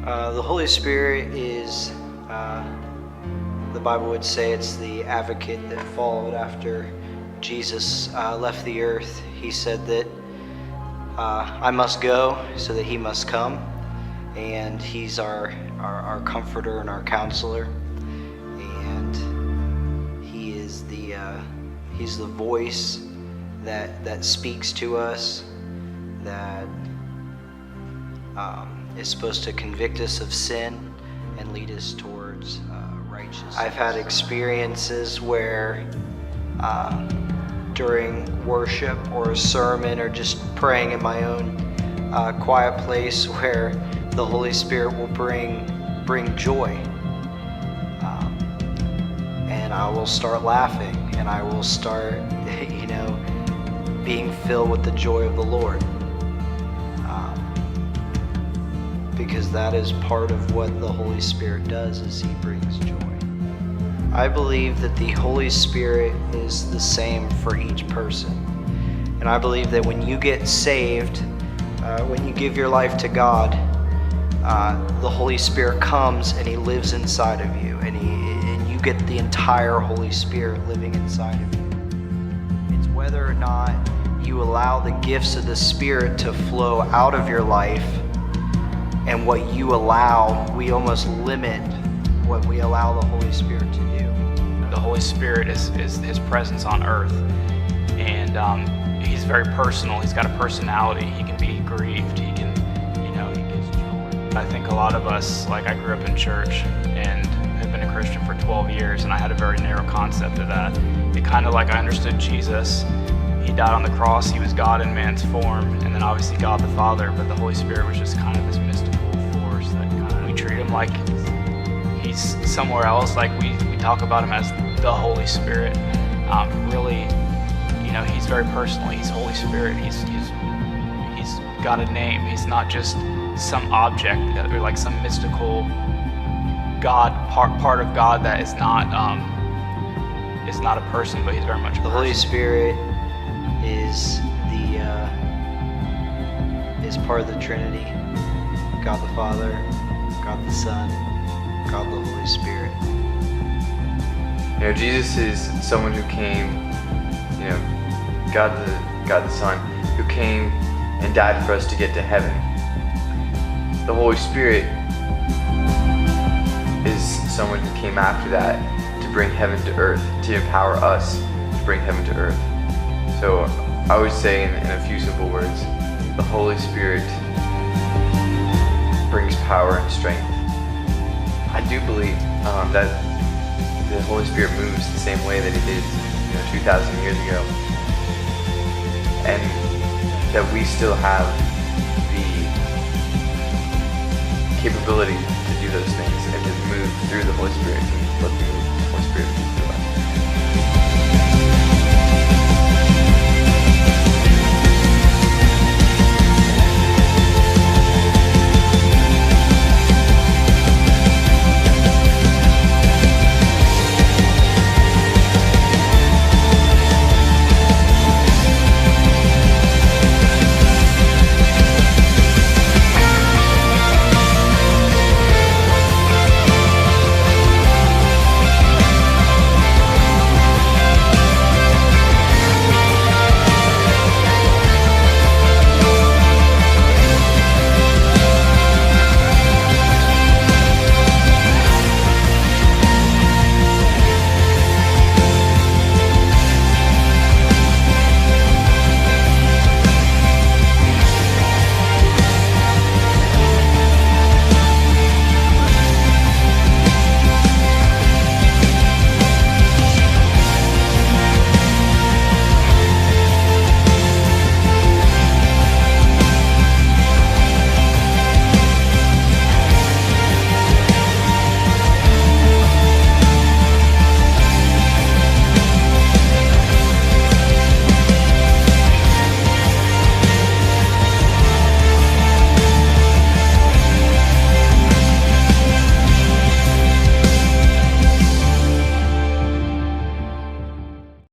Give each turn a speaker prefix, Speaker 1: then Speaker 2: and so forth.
Speaker 1: The Holy Spirit is, the Bible would say, it's the advocate that followed after Jesus left the earth. He said that I must go so that he must come, and he's our comforter and our counselor, and he's the voice that speaks to us, that is supposed to convict us of sin and lead us towards righteousness. I've had experiences where during worship or a sermon or just praying in my own quiet place where the Holy Spirit will bring joy, and I will start laughing, and I will start being filled with the joy of the Lord, because that is part of what the Holy Spirit does, is he brings joy. I believe that the Holy Spirit is the same for each person, and I believe that when you get saved, when you give your life to God, the Holy Spirit comes and he lives inside of you, and you get the entire Holy Spirit living inside of you. It's whether or not you allow the gifts of the Spirit to flow out of your life, and what you allow, we almost limit what we allow the Holy Spirit to do.
Speaker 2: The Holy Spirit is his presence on earth, and he's very personal. He's got a personality. He can be grieved. He gives joy. I think a lot of us, like I grew up in church and have been a Christian for 12 years, and I had a very narrow concept of that. It kind of like I understood Jesus. He died on the cross. He was God in man's form, and then obviously God the Father, but the Holy Spirit was just kind of this mystical force that we treat him like he's somewhere else. Like we talk about him as the Holy Spirit. Really, he's very personal. He's Holy Spirit. He's got a name. He's not just some object or like some mystical God, part of God that is not a person, but he's very much a person.
Speaker 1: The Holy Spirit is part of the Trinity: God the Father, God the Son, God the Holy Spirit.
Speaker 3: Jesus is someone who came, God the Son, who came and died for us to get to heaven. The Holy Spirit is someone who came after that to bring heaven to earth, to empower us to bring heaven to earth. So I would say in a few simple words, the Holy Spirit brings power and strength. I do believe that the Holy Spirit moves the same way that he did 2,000 years ago, and that we still have the capability to do those things and to move through the Holy Spirit and let the Holy Spirit